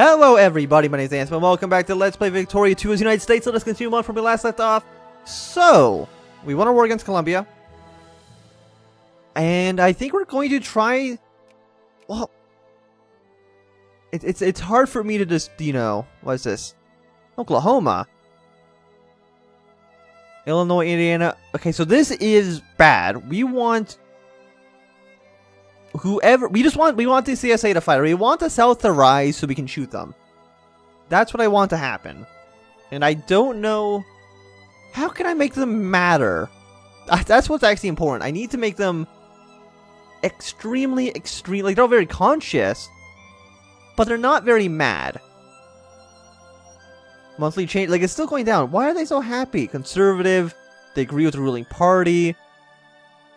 Hello everybody, my name is Ansel, and welcome back to Let's Play Victoria 2 as United States. Let us continue on from where we last left off. So, we won a war against Colombia. And I think we're going to try... Well... It's hard for me to just, you know... What is this? Oklahoma. Illinois, Indiana. Okay, so this is bad. We want... Whoever, we want the CSA to fight. We want the South to rise so we can shoot them. That's what I want to happen. And I don't know... How can I make them matter? That's what's actually important. I need to make them extremely... Like, they're all very conscious, but they're not very mad. Monthly change... Like, it's still going down. Why are they so happy? Conservative. They agree with the ruling party.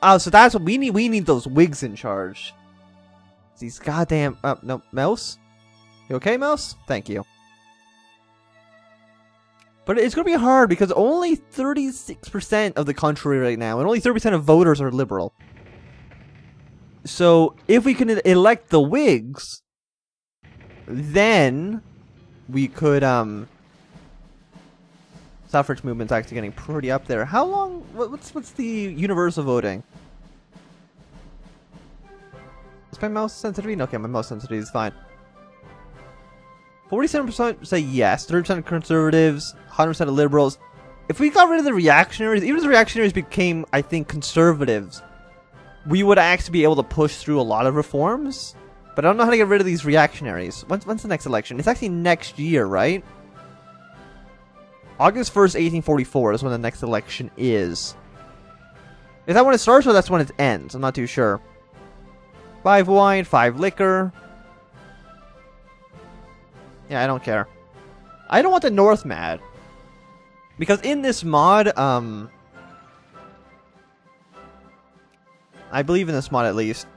Oh, so that's what we need. We need those Whigs in charge. These goddamn... no, Mouse? You okay, Mouse? Thank you. But it's going to be hard because only 36% of the country right now, and only 30% of voters are liberal. So, if we can elect the Whigs, then we could, suffrage movement's actually getting pretty up there. How long... What's the universal voting? Is my mouse sensitivity? Okay, my mouse sensitivity is fine. 47% say yes, 30% conservatives, 100% of liberals. If we got rid of the reactionaries, even if the reactionaries became, I think, conservatives, we would actually be able to push through a lot of reforms. But I don't know how to get rid of these reactionaries. When's the next election? It's actually next year, right? August 1st, 1844 is when the next election is. Is that when it starts or that's when it ends? I'm not too sure. 5 wine, 5 liquor. Yeah, I don't care. I don't want the North mad. Because in this mod, I believe in this mod at least,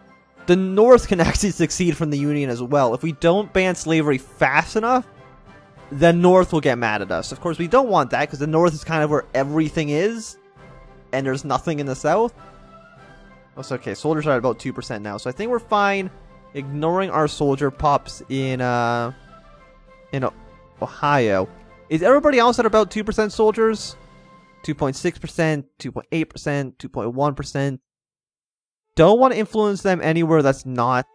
the North can actually succeed from the Union as well. If we don't ban slavery fast enough, the North will get mad at us. Of course, we don't want that because the North is kind of where everything is, and there's nothing in the South. That's okay. Soldiers are at about 2% now, so I think we're fine. Ignoring our soldier pops in Ohio. Is everybody else at about 2% soldiers? 2.6%, 2.8%, 2.1%. Don't want to influence them anywhere that's not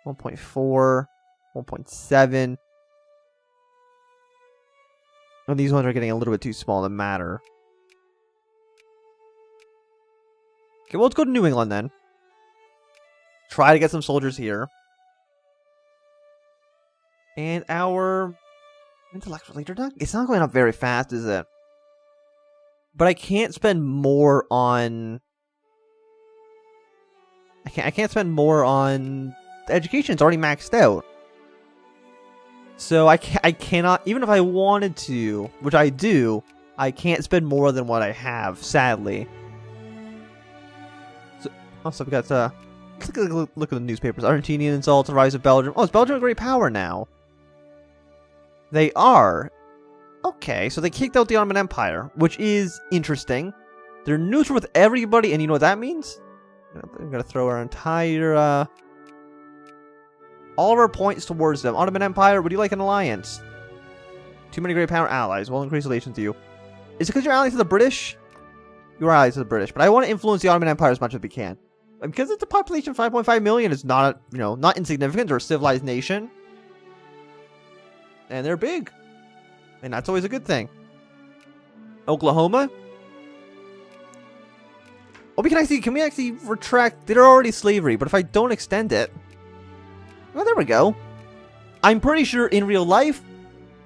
1.4, 1.7. And these ones are getting a little bit too small to matter. Okay, well, let's go to New England then. Try to get some soldiers here. And our intellectual leader, it's not going up very fast, is it? But I can't spend more on... I can't spend more on education. It's already maxed out. So I cannot, even if I wanted to, which I do, I can't spend more than what I have, sadly. So, also, we got, let's look at the newspapers. Argentinian insults, the rise of Belgium. Oh, is Belgium a great power now? They are. Okay, so they kicked out the Ottoman Empire, which is interesting. They're neutral with everybody, and you know what that means? I'm gonna throw our entire, all of our points towards them. Ottoman Empire, would you like an alliance? Too many great power allies. We'll increase relations to you. Is it because you're allies to the British? You are allies to the British, but I want to influence the Ottoman Empire as much as we can. And because it's a population of 5.5 million, it's not, you know, not insignificant. They're a civilized nation. And they're big. And that's always a good thing. Oklahoma? Oh, can we actually retract? They're already slavery, but if I don't extend it... Well, there we go. I'm pretty sure in real life,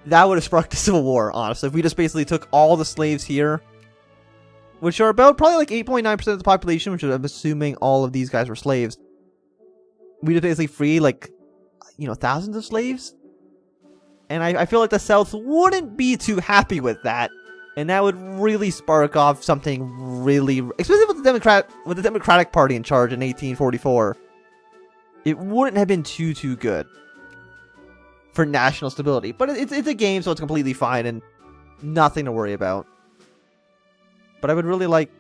that would have sparked the Civil War, honestly. If we just basically took all the slaves here, which are about probably like 8.9% of the population, which I'm assuming all of these guys were slaves. We just basically free, like, you know, thousands of slaves. And I feel like the South wouldn't be too happy with that. And that would really spark off something really... Especially with the Democratic Party in charge in 1844. It wouldn't have been too good for national stability. But it's a game, so it's completely fine and nothing to worry about. But I would really like...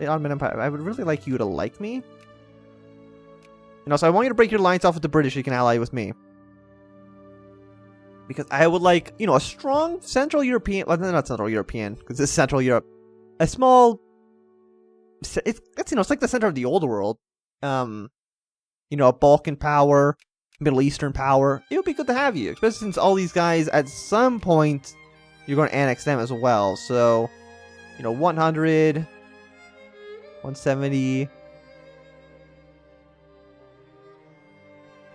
Ottoman Empire, I would really like you to like me. And also, I want you to break your alliance off with the British so you can ally with me. Because I would like, you know, a strong Central European, well, not Central European, because it's Central Europe. A small, it's, you know, it's like the center of the old world. You know, a Balkan power, Middle Eastern power. It would be good to have you, especially since all these guys, at some point, you're going to annex them as well. So, you know, 100, 170.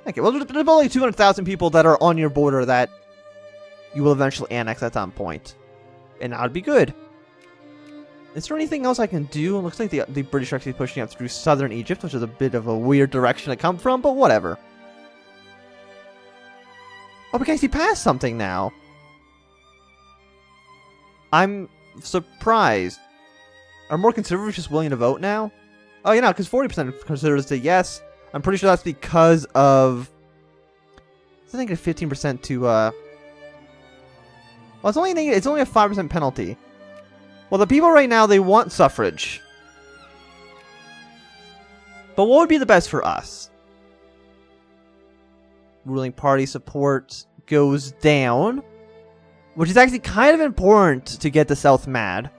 Okay, well, there's only 200,000 people that are on your border that you will eventually annex at some point. And that would be good. Is there anything else I can do? It looks like the British are actually pushing up through southern Egypt, which is a bit of a weird direction to come from, but whatever. Oh, we can actually pass something now. I'm surprised. Are more conservatives just willing to vote now? Oh, you know, because 40% of conservatives say yes. I'm pretty sure that's because of... I think it's 15% to, well, it's only a 5% penalty. Well, the people right now, they want suffrage. But what would be the best for us? Ruling party support goes down. Which is actually kind of important to get the South mad.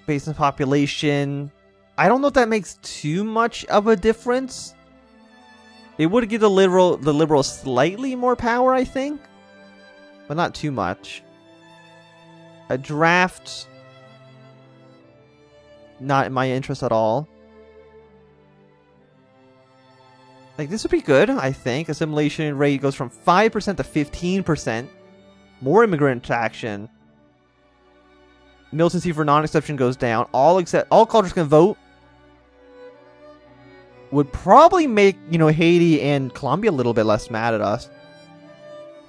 Based on population... I don't know if that makes too much of a difference. It would give the liberals slightly more power, I think. But not too much. A draft... not in my interest at all. Like, this would be good, I think. Assimilation rate goes from 5% to 15%. More immigrant action. Militancy for non-exception goes down. All cultures can vote. Would probably make, you know, Haiti and Colombia a little bit less mad at us.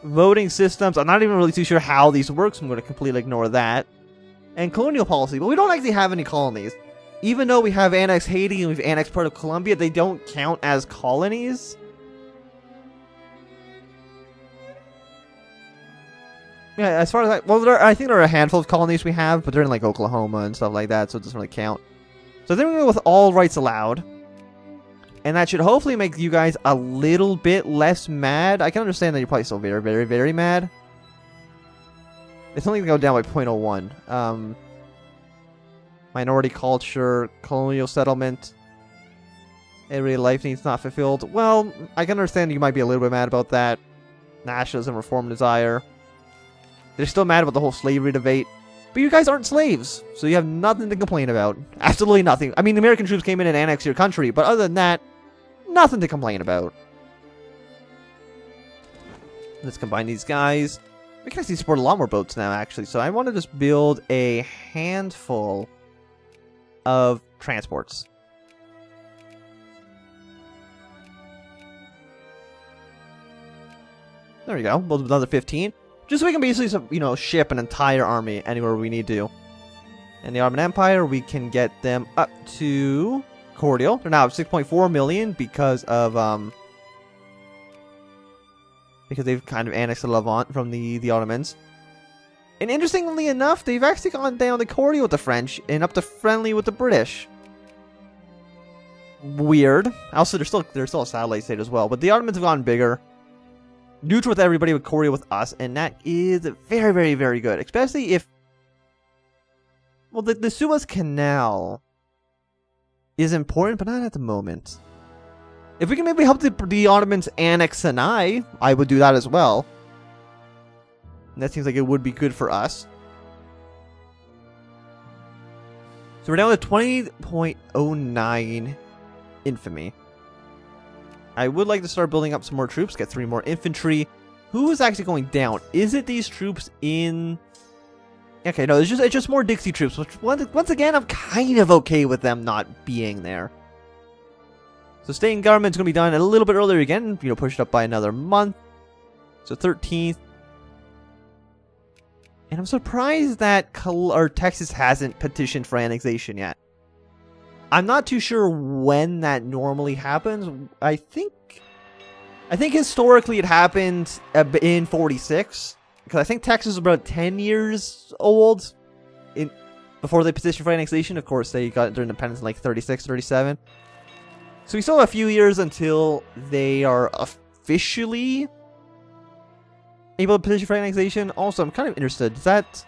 Voting systems. I'm not even really too sure how these work, so I'm going to completely ignore that. And colonial policy. But we don't actually have any colonies. Even though we have annexed Haiti and we've annexed part of Colombia, they don't count as colonies. Yeah, as far as I... well, I think there are a handful of colonies we have, but they're in, like, Oklahoma and stuff like that, so it doesn't really count. So I think we're going with all rights allowed. And that should hopefully make you guys a little bit less mad. I can understand that you're probably still very, very, very mad. It's only going to go down by 0.01. Minority culture, colonial settlement, everyday life needs not fulfilled. Well, I can understand you might be a little bit mad about that. Nationalism, reform, desire. They're still mad about the whole slavery debate. But you guys aren't slaves, so you have nothing to complain about. Absolutely nothing. I mean, the American troops came in and annexed your country, but other than that, nothing to complain about. Let's combine these guys. We can actually support a lot more boats now, actually. So I want to just build a handful of transports. There we go. Build another 15. Just so we can basically, you know, ship an entire army anywhere we need to. And the Ottoman Empire, we can get them up to Cordial. They're now at 6.4 million because of, because they've kind of annexed the Levant from the Ottomans. And interestingly enough, they've actually gone down to cordial with the French and up to friendly with the British. Weird. Also, they're still a satellite state as well, but the Ottomans have gone bigger. Neutral with everybody, with cordial with us, and that is very, very, very good. Especially if... well, the Suez Canal is important, but not at the moment. If we can maybe help the Ottomans annex Sinai, I would do that as well. And that seems like it would be good for us. So we're down to 20.09 infamy. I would like to start building up some more troops, get 3 more infantry. Who is actually going down? Is it these troops in... okay, no, it's just more Dixie troops, which once again, I'm kind of okay with them not being there. So state and government's going to be done a little bit earlier again, you know, pushed up by another month. So 13th. And I'm surprised that Texas hasn't petitioned for annexation yet. I'm not too sure when that normally happens. I think historically it happened in 46. Because I think Texas was about 10 years old before they petitioned for annexation. Of course, they got their independence in like 36, 37. So we still have a few years until they are officially able to petition for annexation. Also, I'm kind of interested. Is that...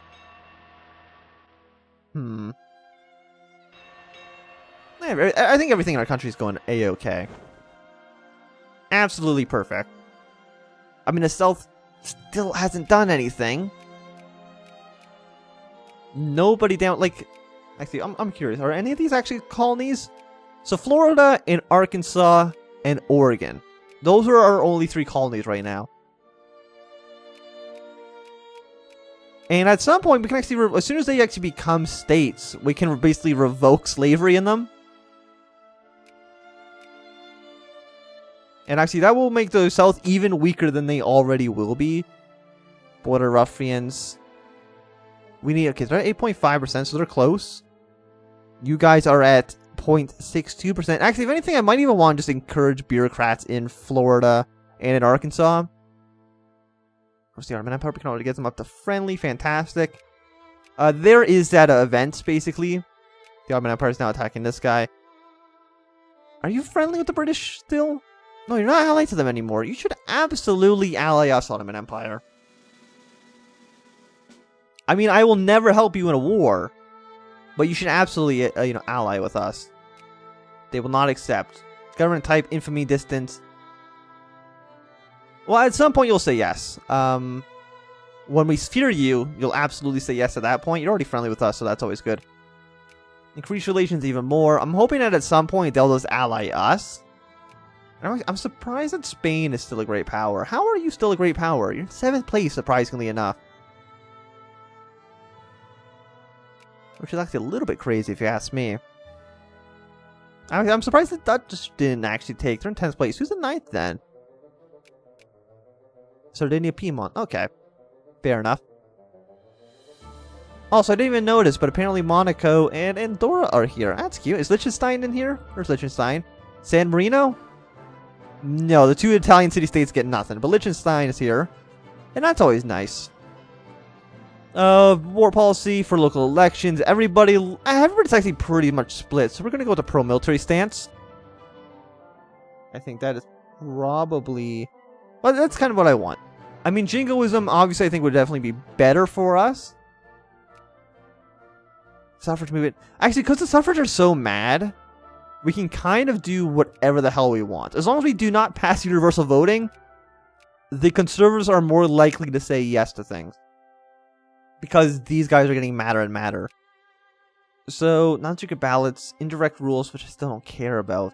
I think everything in our country is going A-okay. Absolutely perfect. I mean, the South still hasn't done anything. Nobody down... Like, actually, I'm curious. Are any of these actually colonies? So, Florida and Arkansas and Oregon. Those are our only 3 colonies right now. And at some point, we can actually... as soon as they actually become states, we can basically revoke slavery in them. And actually, that will make the South even weaker than they already will be. Border ruffians. We need... Okay, they're at 8.5%, so they're close. You guys are at 0.62%. Actually, if anything, I might even want to just encourage bureaucrats in Florida and in Arkansas. Of course, the Ottoman Empire, we can already get them up to friendly. Fantastic. There is that event, basically. The Ottoman Empire is now attacking this guy. Are you friendly with the British still? No, you're not allied to them anymore. You should absolutely ally us, Ottoman Empire. I mean, I will never help you in a war, but you should absolutely, ally with us. They will not accept. Government type, infamy, distance. Well, at some point you'll say yes. When we fear you, you'll absolutely say yes at that point. You're already friendly with us, so that's always good. Increase relations even more. I'm hoping that at some point they'll just ally us. I'm surprised that Spain is still a great power. How are you still a great power? You're in 7th place, surprisingly enough. Which is actually a little bit crazy if you ask me. I'm surprised that Dutch didn't actually take. They're in 10th place. Who's in 9th then? Sardinia, Piedmont. Okay. Fair enough. Also, I didn't even notice, but apparently Monaco and Andorra are here. That's cute. Is Liechtenstein in here? Where's Liechtenstein? San Marino? No, the 2 Italian city-states get nothing, but Liechtenstein is here. And that's always nice. War policy for local elections. Everybody's actually pretty much split, so we're going to go with a pro-military stance. I think that is probably... Well, that's kind of what I want. I mean, jingoism, obviously, I think would definitely be better for us. Suffrage movement. Actually, because the suffrage are so mad, we can kind of do whatever the hell we want. As long as we do not pass universal voting, the conservatives are more likely to say yes to things. Because these guys are getting madder and madder. So, non-secret ballots, indirect rules, which I still don't care about.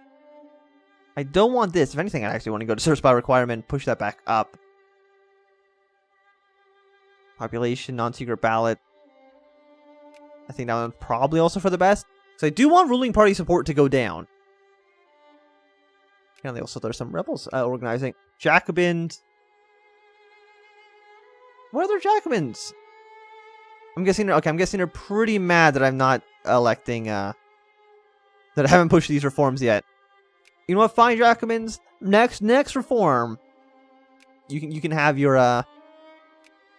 I don't want this. If anything, I actually want to go to service by requirement, push that back up. Population, non-secret ballot. I think that one's probably also for the best. So I do want ruling party support to go down. And also there's some rebels organizing. Jacobins. What other Jacobins? I'm guessing they're pretty mad that I'm not electing, that I haven't pushed these reforms yet. You know what? Fine, Jacobins. Next reform. You can have your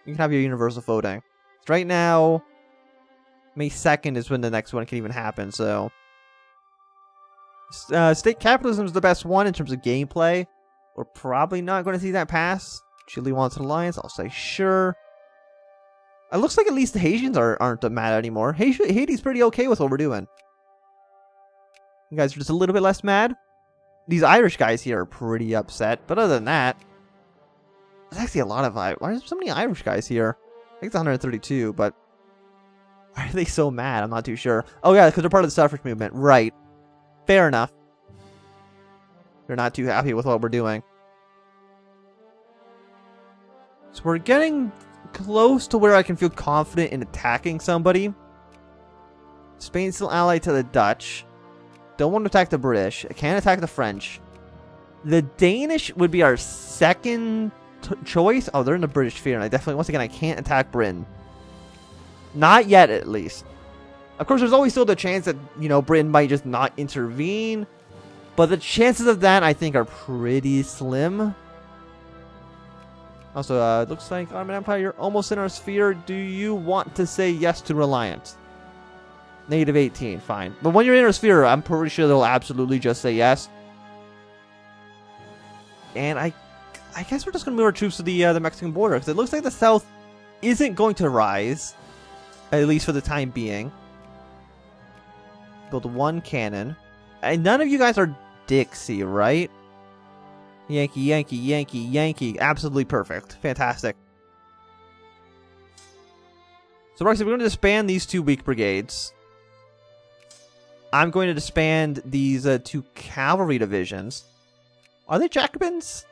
universal voting. So right now, May 2nd is when the next one can even happen. So, state capitalism is the best one in terms of gameplay. We're probably not going to see that pass. Chile wants an alliance. I'll say sure. It looks like at least the Haitians aren't mad anymore. Haiti's pretty okay with what we're doing. You guys are just a little bit less mad. These Irish guys here are pretty upset. But other than that, there's actually a lot of... Why are there so many Irish guys here? I think it's 132, but... Why are they so mad? I'm not too sure. Oh yeah, because they're part of the suffrage movement. Right. Fair enough. They're not too happy with what we're doing. So we're getting close to where I can feel confident in attacking somebody. Spain's still allied to the Dutch. Don't want to attack the British. I can't attack the French. The Danish would be our second choice. Oh, they're in the British sphere, and I definitely, once again, I can't attack Britain. Not yet, at least. Of course, there's always still the chance that, Britain might just not intervene. But the chances of that, I think, are pretty slim. Also, it looks like Ottoman Empire, you're almost in our sphere. Do you want to say yes to Reliance? Negative 18, fine. But when you're in our sphere, I'm pretty sure they'll absolutely just say yes. And I I guess we're just going to move our troops to the Mexican border, because it looks like the South isn't going to rise, at least for the time being. Build one cannon. And none of you guys are Dixie, right? Yankee, Yankee, Yankee, Yankee. Absolutely perfect. Fantastic. So, Roxy, we're going to disband these 2 weak brigades. I'm going to disband these 2 cavalry divisions. Are they Jacobins?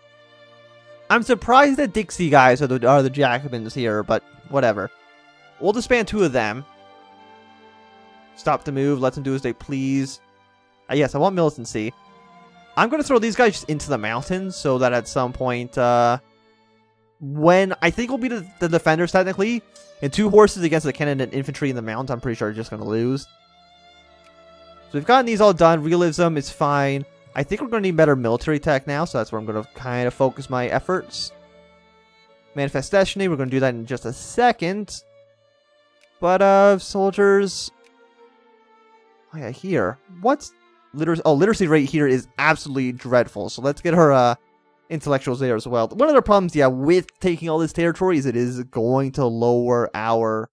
I'm surprised that Dixie guys are the Jacobins here, but whatever. We'll disband 2 of them. Stop the move. Let them do as they please. Yes, I want militancy. I'm going to throw these guys just into the mountains so that at some point, when I think we'll be the defenders technically, and 2 horses against the cannon and infantry in the mountains, I'm pretty sure are just going to lose. So we've gotten these all done. Realism is fine. I think we're going to need better military tech now, so that's where I'm going to kind of focus my efforts. Manifest Destiny, we're going to do that in just a second. But, soldiers... Oh yeah, here. What's... literacy rate here is absolutely dreadful, so let's get our, intellectuals there as well. One of the problems, yeah, with taking all this territory is it is going to lower our...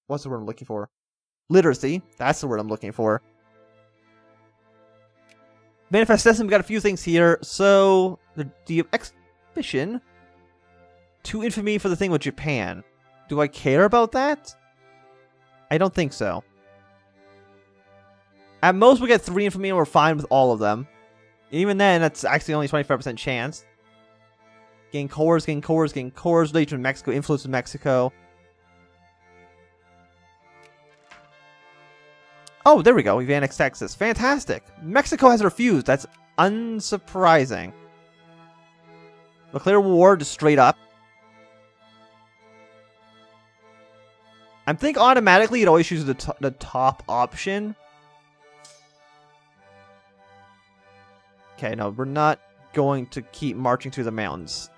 What's the word I'm looking for? Literacy. That's the word I'm looking for. Manifest Destiny, we got a few things here. So, the exhibition to infamy for the thing with Japan. Do I care about that? I don't think so. At most, we get 3 infamy and we're fine with all of them. Even then, that's actually only 25% chance. Gain cores, gain cores, gain cores. Relation with Mexico, influence with Mexico. Oh, there we go. We've annexed Texas. Fantastic. Mexico has refused. That's unsurprising. Declare war just straight up. I think automatically it always chooses the top option. Okay, no, we're not going to keep marching through the mountains.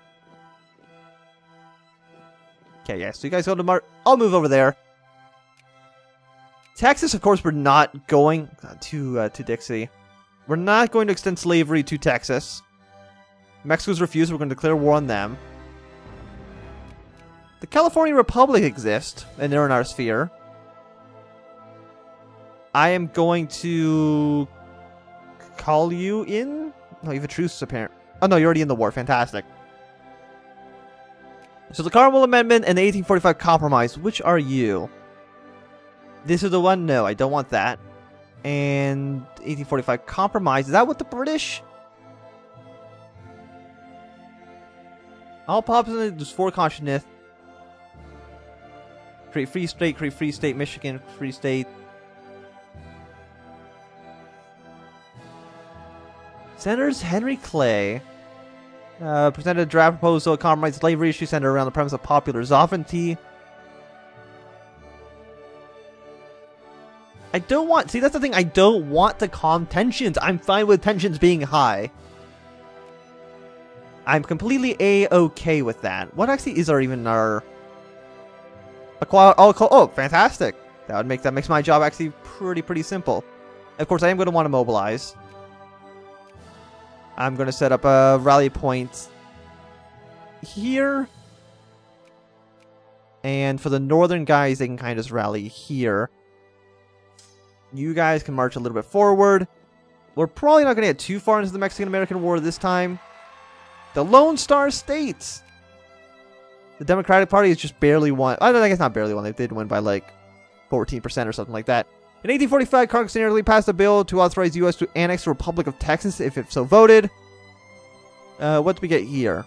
Okay, yeah, so you guys go to march. I'll move over there. Texas, of course, we're not going to Dixie. We're not going to extend slavery to Texas. Mexico's refused. We're going to declare war on them. The California Republic exists, and they're in our sphere. I am going to call you in. No, you have a truce, apparent. Oh, no, you're already in the war. Fantastic. So the Carmel Amendment and the 1845 Compromise. Which are you? This is the one? No, I don't want that. And 1845 Compromise. Is that what the British? All pops in there's 4 consciousness. Create free state, Michigan, free state. Senators Henry Clay presented a draft proposal to compromise slavery issue centered around the premise of popular sovereignty. I don't want... See, that's the thing. I don't want to calm tensions. I'm fine with tensions being high. I'm completely A-okay with that. What actually is our... Oh, fantastic. That makes my job actually pretty simple. Of course, I am going to want to mobilize. I'm going to set up a rally point here. And for the northern guys, they can kind of just rally here. You guys can march a little bit forward. We're probably not going to get too far into the Mexican-American War this time. The Lone Star States. The Democratic Party has just barely won. I guess not barely won. They did win by like 14% or something like that. In 1845, Congress nearly passed a bill to authorize the U.S. to annex the Republic of Texas if it so voted. What do we get here?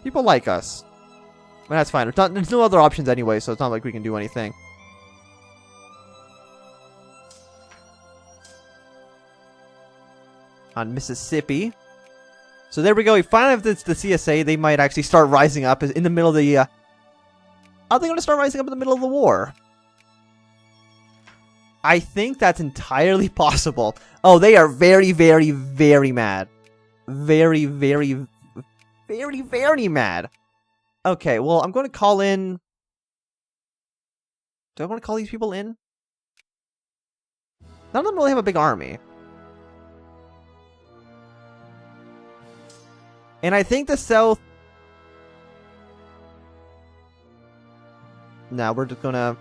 People like us. Well, that's fine. There's no other options anyway, so it's not like we can do anything. On Mississippi. So there we go. We finally have the CSA. They might actually start rising up in the middle of the... Are they going to start rising up in the middle of the war? I think that's entirely possible. Oh, they are very, very, very mad. Very, very, very, very mad. Okay, well, I'm going to call in... Do I want to call these people in? None of them really have a big army. And I think the South... Now we're just gonna...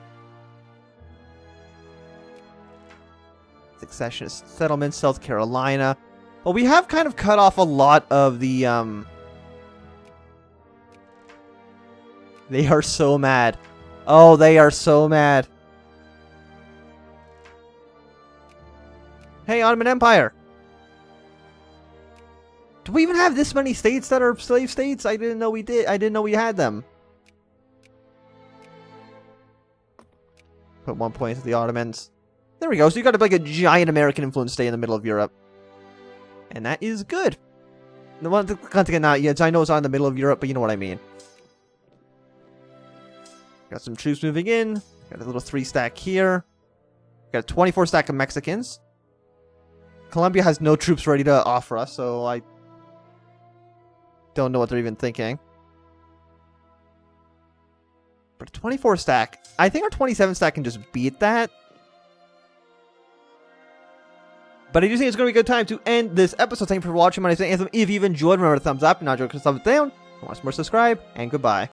Successionist settlements, South Carolina. Well, we have kind of cut off a lot of the, They are so mad. Oh, they are so mad. Hey, Ottoman Empire. Do we even have this many states that are slave states? I didn't know we did. I didn't know we had them. Put 1 point to the Ottomans. There we go. So you got like a giant American influence state in the middle of Europe. And that is good. The one continent now, yeah, I know it's not in the middle of Europe, but you know what I mean. Got some troops moving in. Got a little 3-stack here. Got a 24-stack of Mexicans. Colombia has no troops ready to offer us, so I don't know what they're even thinking. But a 24-stack. I think our 27-stack can just beat that. But I do think it's going to be a good time to end this episode. Thank you for watching. My name is Anthem. If you've enjoyed, remember to thumbs up. And not joke, thumbs down. If you want more, subscribe. And goodbye.